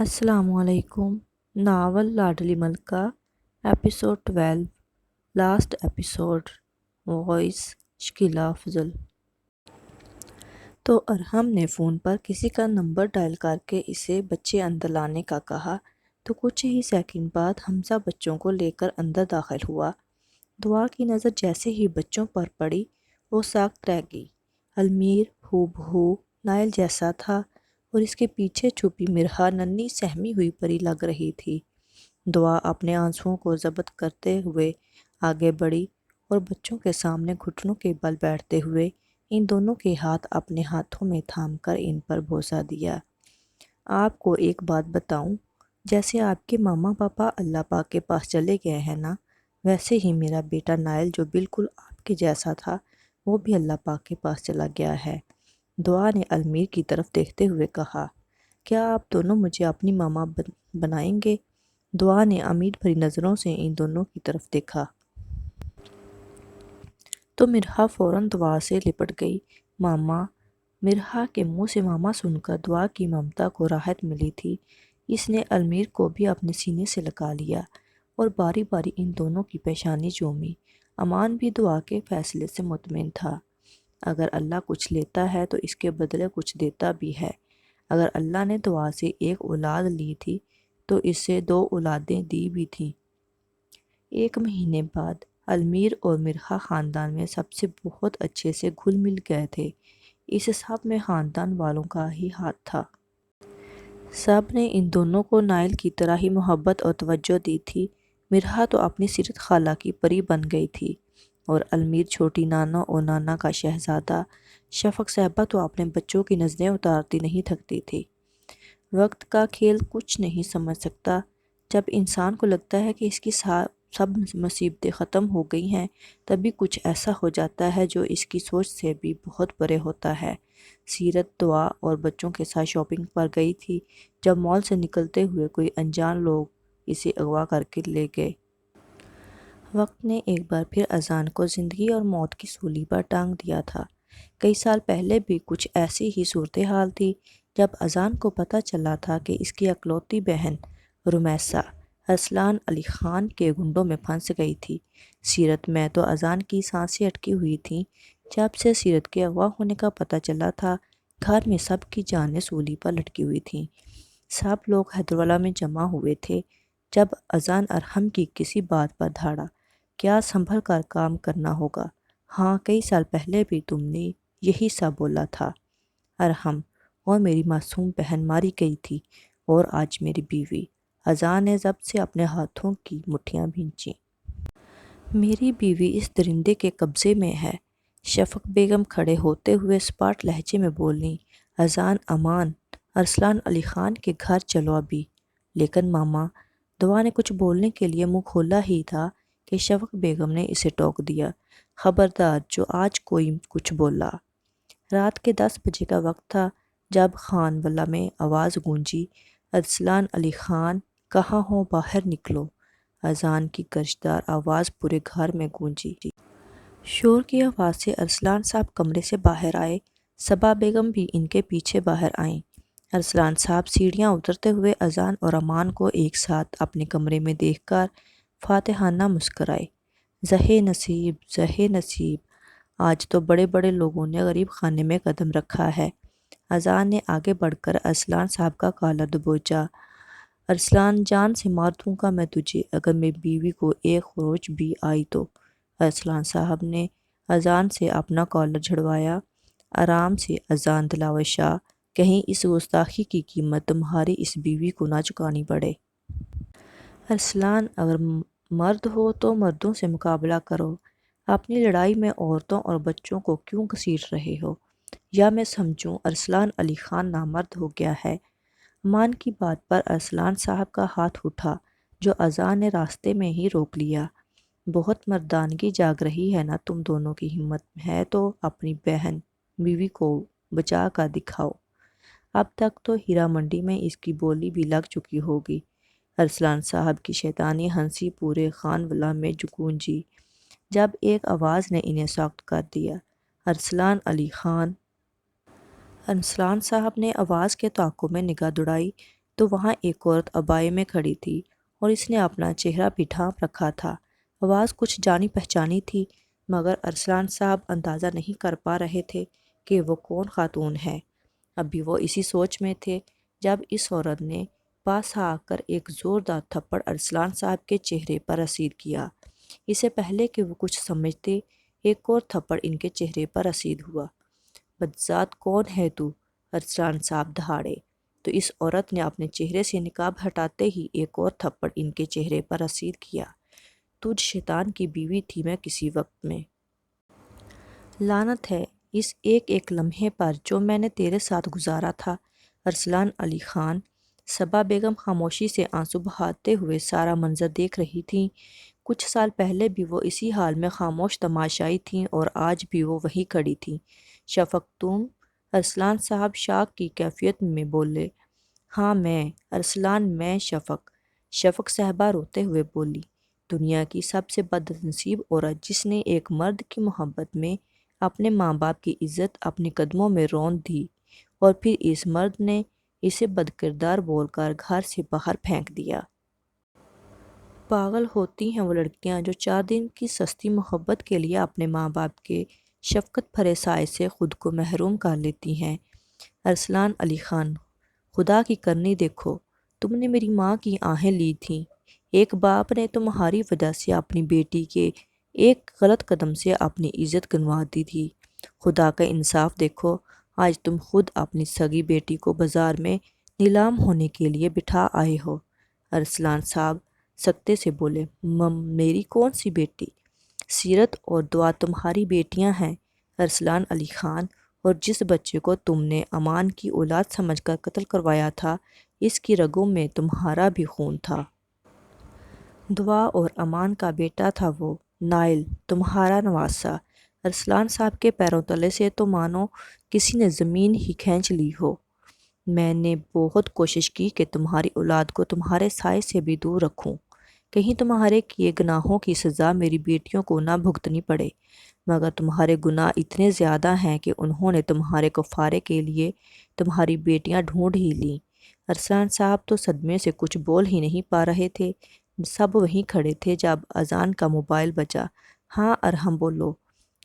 السلام علیکم۔ ناول لاڈلی ملکہ episode 12 last episode voice Shakila افضل۔ تو ارحم نے فون پر کسی کا نمبر ڈائل کر کے اسے بچے اندر لانے کا کہا تو کچھ ہی سیکنڈ بعد حمزہ بچوں کو لے کر اندر داخل ہوا۔ دعا کی نظر جیسے ہی بچوں پر پڑی وہ ساکت رہ گئی۔ المیر ہو بہو نائل جیسا تھا اور اس کے پیچھے چھپی مرحا ننھی سہمی ہوئی پری لگ رہی تھی۔ دعا اپنے آنسوؤں کو ضبط کرتے ہوئے آگے بڑھی اور بچوں کے سامنے گھٹنوں کے بل بیٹھتے ہوئے ان دونوں کے ہاتھ اپنے ہاتھوں میں تھام کر ان پر بوسہ دیا۔ آپ کو ایک بات بتاؤں، جیسے آپ کے ماما پاپا اللہ پاک کے پاس چلے گئے ہیں نا، ویسے ہی میرا بیٹا نائل جو بالکل آپ کے جیسا تھا وہ بھی اللہ پاک کے پاس چلا گیا ہے۔ دعا نے المیر کی طرف دیکھتے ہوئے کہا، کیا آپ دونوں مجھے اپنی ماما بنائیں گے؟ دعا نے امید بھری نظروں سے ان دونوں کی طرف دیکھا تو مرحا فوراً دعا سے لپٹ گئی۔ ماما! مرحا کے منہ سے ماما سن کر دعا کی ممتا کو راحت ملی تھی۔ اس نے المیر کو بھی اپنے سینے سے لگا لیا اور باری باری ان دونوں کی پیشانی چومی۔ امان بھی دعا کے فیصلے سے مطمئن تھا۔ اگر اللہ کچھ لیتا ہے تو اس کے بدلے کچھ دیتا بھی ہے۔ اگر اللہ نے دعا سے ایک اولاد لی تھی تو اس سے 2 اولادیں دی بھی تھیں۔ 1 مہینے بعد المیر اور مرحا خاندان میں سب سے بہت اچھے سے گھل مل گئے تھے۔ اس سب میں خاندان والوں کا ہی ہاتھ تھا۔ سب نے ان دونوں کو نائل کی طرح ہی محبت اور توجہ دی تھی۔ مرحا تو اپنی سیرت خالہ کی پری بن گئی تھی اور المیر چھوٹی نانا اور نانا کا شہزادہ۔ شفق صاحبہ تو اپنے بچوں کی نظریں اتارتی نہیں تھکتی تھی۔ وقت کا کھیل کچھ نہیں سمجھ سکتا۔ جب انسان کو لگتا ہے کہ اس کی سب مصیبتیں ختم ہو گئی ہیں، تبھی کچھ ایسا ہو جاتا ہے جو اس کی سوچ سے بھی بہت پرے ہوتا ہے۔ سیرت دعا اور بچوں کے ساتھ شاپنگ پر گئی تھی جب مال سے نکلتے ہوئے کوئی انجان لوگ اسے اغوا کر کے لے گئے۔ وقت نے ایک بار پھر اذان کو زندگی اور موت کی سولی پر ٹانگ دیا تھا۔ کئی سال پہلے بھی کچھ ایسی ہی صورتحال تھی جب اذان کو پتہ چلا تھا کہ اس کی اکلوتی بہن رمیسہ ارسلان علی خان کے گنڈوں میں پھنس گئی تھی۔ سیرت میں تو اذان کی سانسیں اٹکی ہوئی تھیں۔ جب سے سیرت کے اغوا ہونے کا پتہ چلا تھا، گھر میں سب کی جانیں سولی پر لٹکی ہوئی تھیں۔ سب لوگ حیدرولہ میں جمع ہوئے تھے۔ جب اذان ارحم کی کسی بات پر دھاڑا، کیا سنبھل کر کام کرنا ہوگا؟ ہاں، کئی سال پہلے بھی تم نے یہی سب بولا تھا۔ ارحم اور میری معصوم بہن ماری گئی تھی اور آج میری بیوی۔ اذان نے ضبط سے اپنے ہاتھوں کی مٹھیاں بھینچیں۔ میری بیوی اس درندے کے قبضے میں ہے۔ شفق بیگم کھڑے ہوتے ہوئے سپاٹ لہجے میں بولیں، اذان امان، ارسلان علی خان کے گھر چلو ابھی۔ لیکن ماما! دعا نے کچھ بولنے کے لیے منہ کھولا ہی تھا کہ شفق بیگم نے اسے ٹوک دیا، خبردار جو آج کوئی کچھ بولا۔ رات کے 10 بجے کا وقت تھا جب خان واللہ میں آواز گونجی، ارسلان علی خان کہاں ہو، باہر نکلو۔ اذان کی گرجدار آواز پورے گھر میں گونجی۔ شور کی آواز سے ارسلان صاحب کمرے سے باہر آئے۔ صبا بیگم بھی ان کے پیچھے باہر آئیں۔ ارسلان صاحب سیڑھیاں اترتے ہوئے اذان اور امان کو ایک ساتھ اپنے کمرے میں دیکھ کر فاتحانہ مسکرائے۔ زہے نصیب، زہے نصیب، آج تو بڑے بڑے لوگوں نے غریب خانے میں قدم رکھا ہے۔ اذان نے آگے بڑھ کر ارسلان صاحب کا کالر دبوچا۔ ارسلان جان سے مار دوں گا میں تجھے اگر میری بیوی کو ایک خروچ بھی آئی تو۔ ارسلان صاحب نے اذان سے اپنا کالر جھڑوایا۔ آرام سے اذان دلاور شاہ، کہیں اس گستاخی کی قیمت تمہاری اس بیوی کو نہ چکانی پڑے۔ ارسلان، اگر مرد ہو تو مردوں سے مقابلہ کرو۔ اپنی لڑائی میں عورتوں اور بچوں کو کیوں گھسیٹ رہے ہو؟ یا میں سمجھوں ارسلان علی خان نامرد ہو گیا ہے؟ امان کی بات پر ارسلان صاحب کا ہاتھ اٹھا جو اذان نے راستے میں ہی روک لیا۔ بہت مردانگی جاگ رہی ہے نا تم دونوں کی ہمت ہے تو اپنی بہن بیوی کو بچا کر دکھاؤ۔ اب تک تو ہیرا منڈی میں اس کی بولی بھی لگ چکی ہوگی۔ ارسلان صاحب کی شیطانی ہنسی پورے خان واللہ میں گونجی جب ایک آواز نے انہیں ساکت کر دیا، ارسلان علی خان۔ ارسلان صاحب نے آواز کے تعاقب میں نگاہ دوڑائی تو وہاں ایک عورت عبائے میں کھڑی تھی اور اس نے اپنا چہرہ بھی ڈھانپ رکھا تھا۔ آواز کچھ جانی پہچانی تھی، مگر ارسلان صاحب اندازہ نہیں کر پا رہے تھے کہ وہ کون خاتون ہے۔ ابھی وہ اسی سوچ میں تھے جب اس عورت نے پاس آ کر ایک زوردار تھپڑ ارسلان صاحب کے چہرے پر رسید کیا۔ اس سے پہلے کہ وہ کچھ سمجھتے، ایک اور تھپڑ ان کے چہرے پر رسید ہوا۔ بدذات کون ہے تو؟ ارسلان صاحب دہاڑے تو اس عورت نے اپنے چہرے سے نقاب ہٹاتے ہی ایک اور تھپڑ ان کے چہرے پر رسید کیا۔ تجھ شیطان کی بیوی تھی میں کسی وقت میں۔ لعنت ہے اس ایک ایک لمحے پر جو میں نے تیرے ساتھ گزارا تھا۔ ارسلان علی خان۔ صبا بیگم خاموشی سے آنسو بہاتے ہوئے سارا منظر دیکھ رہی تھیں۔ کچھ سال پہلے بھی وہ اسی حال میں خاموش تماشائی تھیں اور آج بھی وہ وہیں کھڑی تھیں۔ شفق تم؟ ارسلان صاحب شاک کی کیفیت میں بولے۔ ہاں میں۔ ارسلان میں شفق۔ شفق صاحبہ روتے ہوئے بولی۔ دنیا کی سب سے بدنصیب عورت جس نے ایک مرد کی محبت میں اپنے ماں باپ کی عزت اپنے قدموں میں روند دی اور پھر اس مرد نے اسے بدکردار بول کر گھر سے باہر پھینک دیا۔ پاگل ہوتی ہیں وہ لڑکیاں جو 4 دن کی سستی محبت کے لیے اپنے ماں باپ کے شفقت بھرے سائے سے خود کو محروم کر لیتی ہیں۔ ارسلان علی خان۔ خدا کی کرنی دیکھو، تم نے میری ماں کی آہیں لی تھیں۔ ایک باپ نے تمہاری وجہ سے اپنی بیٹی کے ایک غلط قدم سے اپنی عزت گنوا دی تھی۔ خدا کا انصاف دیکھو، آج تم خود اپنی سگی بیٹی کو بازار میں نیلام ہونے کے لیے بٹھا آئے ہو۔ ارسلان صاحب سکتے سے بولے۔ میری کون سی بیٹی؟ سیرت اور دعا تمہاری بیٹیاں ہیں ارسلان علی خان، اور جس بچے کو تم نے امان کی اولاد سمجھ کر قتل کروایا تھا، اس کی رگوں میں تمہارا بھی خون تھا۔ دعا اور امان کا بیٹا تھا وہ، نائل، تمہارا نواسہ۔ ارسلان صاحب کے پیروں تلے سے تو مانو کسی نے زمین ہی کھینچ لی ہو۔ میں نے بہت کوشش کی کہ تمہاری اولاد کو تمہارے سائے سے بھی دور رکھوں، کہیں تمہارے کیے گناہوں کی سزا میری بیٹیوں کو نہ بھگتنی پڑے، مگر تمہارے گناہ اتنے زیادہ ہیں کہ انہوں نے تمہارے کفارے کے لیے تمہاری بیٹیاں ڈھونڈ ہی لیں۔ ارسلان صاحب تو صدمے سے کچھ بول ہی نہیں پا رہے تھے۔ سب وہیں کھڑے تھے جب اذان کا موبائل بجا۔ ہاں ارحم بولو،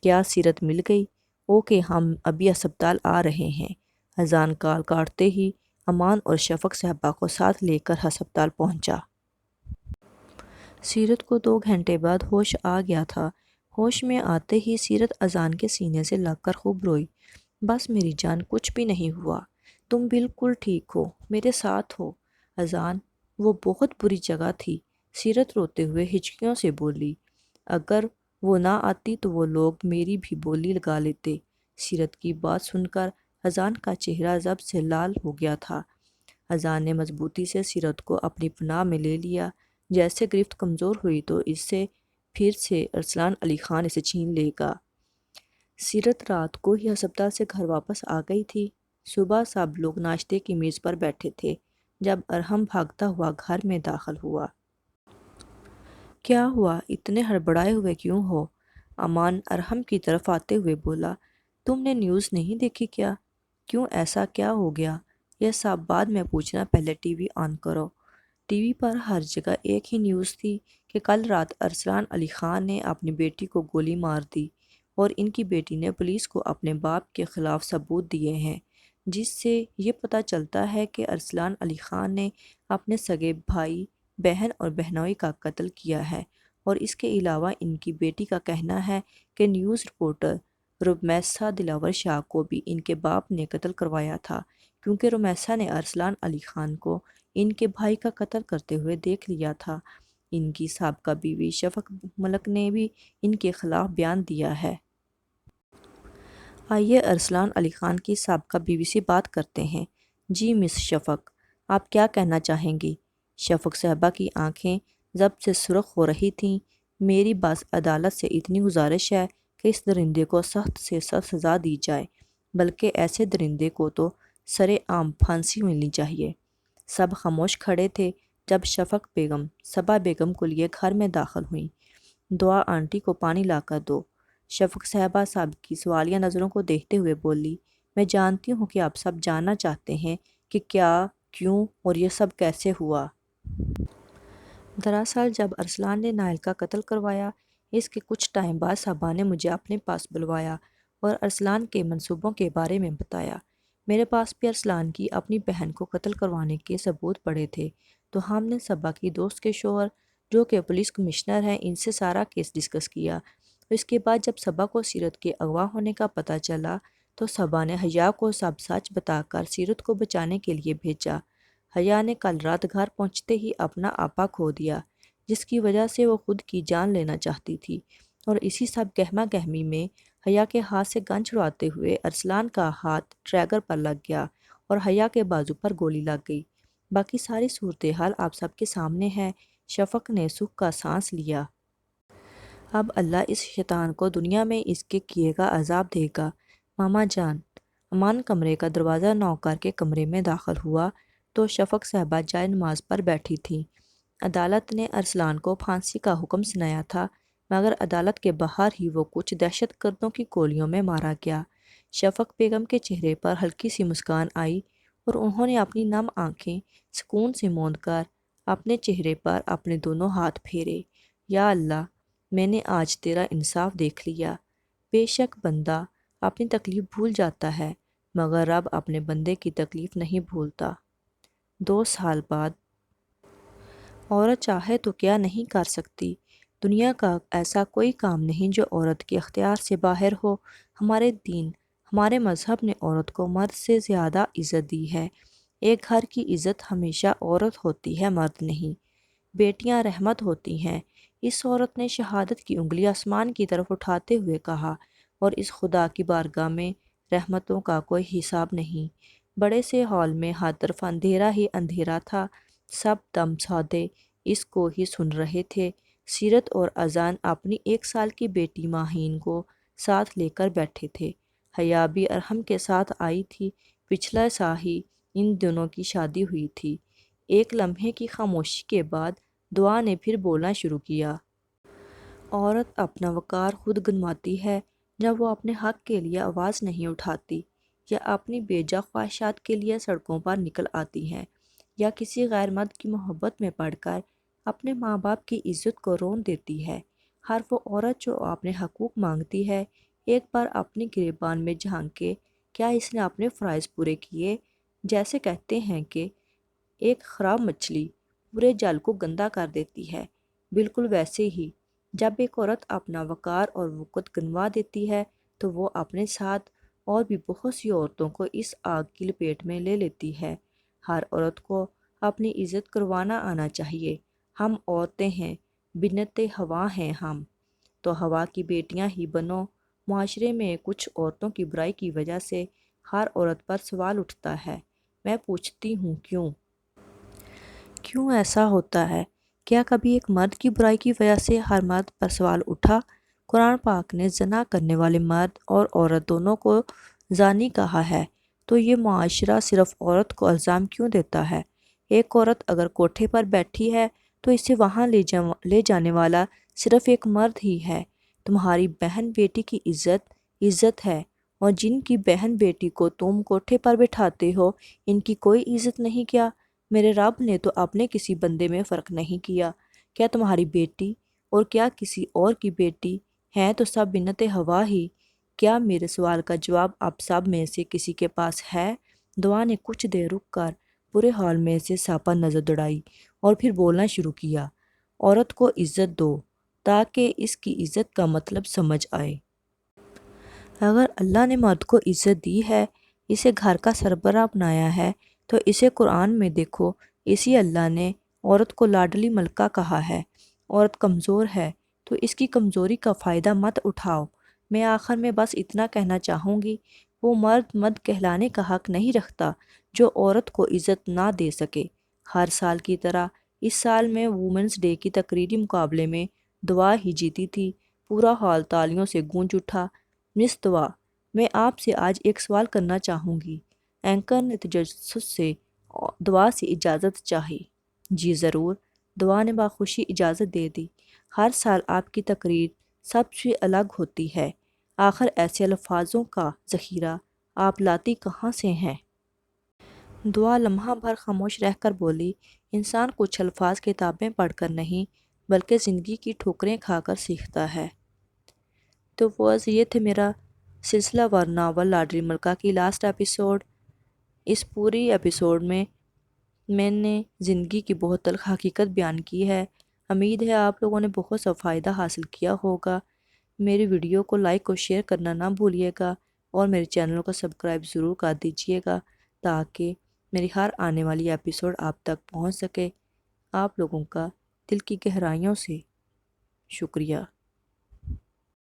کیا سیرت مل گئی؟ اوکے ہم ابھی ہسپتال آ رہے ہیں۔ اذان کال کاٹتے ہی امان اور شفق صاحبہ کو ساتھ لے کر ہسپتال پہنچا۔ سیرت کو 2 گھنٹے بعد ہوش آ گیا تھا۔ ہوش میں آتے ہی سیرت اذان کے سینے سے لگ کر خوب روئی۔ بس میری جان، کچھ بھی نہیں ہوا، تم بالکل ٹھیک ہو، میرے ساتھ ہو۔ اذان؟ وہ بہت بری جگہ تھی، سیرت روتے ہوئے ہچکیوں سے بولی۔ اگر وہ نہ آتی تو وہ لوگ میری بھی بولی لگا لیتے۔ سیرت کی بات سن کر اذان کا چہرہ ضب سے لال ہو گیا تھا۔ اذان نے مضبوطی سے سیرت کو اپنی پناہ میں لے لیا۔ جیسے گرفت کمزور ہوئی تو اس سے پھر سے ارسلان علی خان اسے چھین لے گا۔ سیرت رات کو ہی ہسپتال سے گھر واپس آ گئی تھی۔ صبح سب لوگ ناشتے کی میز پر بیٹھے تھے جب ارحم بھاگتا ہوا گھر میں داخل ہوا۔ کیا ہوا؟ اتنے ہڑبڑائے ہوئے کیوں ہو؟ امان ارحم کی طرف آتے ہوئے بولا۔ تم نے نیوز نہیں دیکھی کیا؟ کیوں ایسا کیا ہو گیا؟ یہ سب بعد میں پوچھنا، پہلے ٹی وی آن کرو۔ ٹی وی پر ہر جگہ ایک ہی نیوز تھی کہ کل رات ارسلان علی خان نے اپنی بیٹی کو گولی مار دی اور ان کی بیٹی نے پولیس کو اپنے باپ کے خلاف ثبوت دیے ہیں، جس سے یہ پتہ چلتا ہے کہ ارسلان علی خان نے اپنے سگے بھائی، بہن اور بہنوئی کا قتل کیا ہے، اور اس کے علاوہ ان کی بیٹی کا کہنا ہے کہ نیوز رپورٹر رمیسا دلاور شاہ کو بھی ان کے باپ نے قتل کروایا تھا، کیونکہ رمیسا نے ارسلان علی خان کو ان کے بھائی کا قتل کرتے ہوئے دیکھ لیا تھا۔ ان کی سابقہ بیوی شفق ملک نے بھی ان کے خلاف بیان دیا ہے۔ آئیے ارسلان علی خان کی سابقہ بیوی سے بات کرتے ہیں۔ جی مس شفق، آپ کیا کہنا چاہیں گی؟ شفق صاحبہ کی آنکھیں ضب سے سرخ ہو رہی تھیں۔ میری بس عدالت سے اتنی گزارش ہے کہ اس درندے کو سخت سے سخت سزا دی جائے، بلکہ ایسے درندے کو تو سرِ عام پھانسی ملنی چاہیے۔ سب خاموش کھڑے تھے جب شفق بیگم صبا بیگم کو لیے گھر میں داخل ہوئیں۔ دعا آنٹی کو پانی لا کر دو۔ شفق صاحبہ سب کی سوالیہ نظروں کو دیکھتے ہوئے بولی۔ میں جانتی ہوں کہ آپ سب جاننا چاہتے ہیں کہ کیا کیوں اور یہ سب کیسے ہوا؟ دراصل جب ارسلان نے نائل کا قتل کروایا، اس کے کچھ ٹائم بعد صبا نے مجھے اپنے پاس بلوایا اور ارسلان کے منصوبوں کے بارے میں بتایا۔ میرے پاس بھی ارسلان کی اپنی بہن کو قتل کروانے کے ثبوت پڑے تھے، تو ہم نے صبا کی دوست کے شوہر جو کہ پولیس کمشنر ہیں ان سے سارا کیس ڈسکس کیا۔ اس کے بعد جب صبا کو سیرت کے اغوا ہونے کا پتہ چلا تو صبا نے حیا کو سب سچ بتا کر سیرت کو بچانے کے لیے بھیجا۔ حیا نے کل رات گھر پہنچتے ہی اپنا آپا کھو دیا، جس کی وجہ سے وہ خود کی جان لینا چاہتی تھی، اور اسی سب گہما گہمی میں حیا کے ہاتھ سے گن چھڑواتے ہوئے ارسلان کا ہاتھ ٹریگر پر لگ گیا اور حیا کے بازو پر گولی لگ گئی۔ باقی ساری صورتحال آپ سب کے سامنے ہے۔ شفق نے سکھ کا سانس لیا۔ اب اللہ اس شیطان کو دنیا میں اس کے کیے گا عذاب دے گا۔ ماما جان۔ امان کمرے کا دروازہ نوک کر کے کمرے میں داخل ہوا تو شفق صاحبہ جائے نماز پر بیٹھی تھیں۔ عدالت نے ارسلان کو پھانسی کا حکم سنایا تھا، مگر عدالت کے باہر ہی وہ کچھ دہشت گردوں کی گولیوں میں مارا گیا۔ شفق بیگم کے چہرے پر ہلکی سی مسکان آئی اور انہوں نے اپنی نم آنکھیں سکون سے موند کر اپنے چہرے پر اپنے دونوں ہاتھ پھیرے۔ یا اللہ، میں نے آج تیرا انصاف دیکھ لیا۔ بے شک بندہ اپنی تکلیف بھول جاتا ہے، مگر رب اپنے بندے کی تکلیف نہیں بھولتا۔ 2 سال بعد عورت چاہے تو کیا نہیں کر سکتی۔ دنیا کا ایسا کوئی کام نہیں جو عورت کے اختیار سے باہر ہو۔ ہمارے دین، ہمارے مذہب نے عورت کو مرد سے زیادہ عزت دی ہے۔ ایک گھر کی عزت ہمیشہ عورت ہوتی ہے، مرد نہیں۔ بیٹیاں رحمت ہوتی ہیں۔ اس عورت نے شہادت کی انگلی آسمان کی طرف اٹھاتے ہوئے کہا، اور اس خدا کی بارگاہ میں رحمتوں کا کوئی حساب نہیں۔ بڑے سے ہال میں ہر طرف اندھیرا ہی اندھیرا تھا، سب دم سودے اس کو ہی سن رہے تھے۔ سیرت اور اذان اپنی 1 سال کی بیٹی ماہین کو ساتھ لے کر بیٹھے تھے۔ حیا بھی ارحم کے ساتھ آئی تھی، پچھلا سال ہی ان دونوں کی شادی ہوئی تھی۔ ایک لمحے کی خاموشی کے بعد دعا نے پھر بولنا شروع کیا۔ عورت اپنا وقار خود گنواتی ہے جب وہ اپنے حق کے لیے آواز نہیں اٹھاتی، یا اپنی بیجا خواہشات کے لیے سڑکوں پر نکل آتی ہے، یا کسی غیر مرد کی محبت میں پڑھ کر اپنے ماں باپ کی عزت کو رون دیتی ہے۔ ہر وہ عورت جو اپنے حقوق مانگتی ہے، ایک بار اپنے گریبان میں جھانکے کیا اس نے اپنے فرائض پورے کیے؟ جیسے کہتے ہیں کہ ایک خراب مچھلی پورے جل کو گندا کر دیتی ہے، بالکل ویسے ہی جب ایک عورت اپنا وقار اور وقت گنوا دیتی ہے تو وہ اپنے ساتھ اور بھی بہت سی عورتوں کو اس آگ کی لپیٹ میں لے لیتی ہے۔ ہر عورت کو اپنی عزت کروانا آنا چاہیے۔ ہم عورتیں ہیں، بنت ہوا ہیں ہم، تو ہوا کی بیٹیاں ہی بنو۔ معاشرے میں کچھ عورتوں کی برائی کی وجہ سے ہر عورت پر سوال اٹھتا ہے۔ میں پوچھتی ہوں کیوں ایسا ہوتا ہے؟ کیا کبھی ایک مرد کی برائی کی وجہ سے ہر مرد پر سوال اٹھا؟ قرآن پاک نے زنا کرنے والے مرد اور عورت دونوں کو زانی کہا ہے، تو یہ معاشرہ صرف عورت کو الزام کیوں دیتا ہے؟ ایک عورت اگر کوٹھے پر بیٹھی ہے تو اسے وہاں لے جانے والا صرف ایک مرد ہی ہے۔ تمہاری بہن بیٹی کی عزت ہے، اور جن کی بہن بیٹی کو تم کوٹھے پر بٹھاتے ہو ان کی کوئی عزت نہیں کیا؟ میرے رب نے تو اپنے کسی بندے میں فرق نہیں کیا۔ کیا تمہاری بیٹی اور کیا کسی اور کی بیٹی ہیں تو سب بنت ہوا ہی؟ کیا میرے سوال کا جواب آپ سب میں سے کسی کے پاس ہے؟ دعا نے کچھ دیر رک کر پورے ہال میں سے ساپا نظر دوڑائی اور پھر بولنا شروع کیا۔ عورت کو عزت دو تاکہ اس کی عزت کا مطلب سمجھ آئے۔ اگر اللہ نے مرد کو عزت دی ہے، اسے گھر کا سربراہ بنایا ہے، تو اسے قرآن میں دیکھو، اسی اللہ نے عورت کو لاڈلی ملکہ کہا ہے۔ عورت کمزور ہے تو اس کی کمزوری کا فائدہ مت اٹھاؤ۔ میں آخر میں بس اتنا کہنا چاہوں گی، وہ مرد کہلانے کا حق نہیں رکھتا جو عورت کو عزت نہ دے سکے۔ ہر سال کی طرح اس سال میں وومنس ڈے کی تقریری مقابلے میں دعا ہی جیتی تھی۔ پورا ہال تالیوں سے گونج اٹھا۔ مس دعا، میں آپ سے آج ایک سوال کرنا چاہوں گی۔ اینکر نے تجسس سے دعا سے اجازت چاہی۔ جی ضرور، دعا نے باخوشی اجازت دے دی۔ ہر سال آپ کی تقریر سب سے الگ ہوتی ہے، آخر ایسے الفاظوں کا ذخیرہ آپ لاتی کہاں سے ہیں؟ دعا لمحہ بھر خاموش رہ کر بولی، انسان کچھ الفاظ کتابیں پڑھ کر نہیں بلکہ زندگی کی ٹھوکریں کھا کر سیکھتا ہے۔ تو یہ تھے میرا سلسلہ وار ناول لاڈلی ملکہ کی لاسٹ ایپیسوڈ۔ اس پوری ایپیسوڈ میں نے زندگی کی بہت تلخ حقیقت بیان کی ہے۔ امید ہے آپ لوگوں نے بہت سا فائدہ حاصل کیا ہوگا۔ میری ویڈیو کو لائک اور شیئر کرنا نہ بھولیے گا، اور میرے چینل کو سبسکرائب ضرور کر دیجیے گا تاکہ میری ہر آنے والی ایپیسوڈ آپ تک پہنچ سکے۔ آپ لوگوں کا دل کی گہرائیوں سے شکریہ۔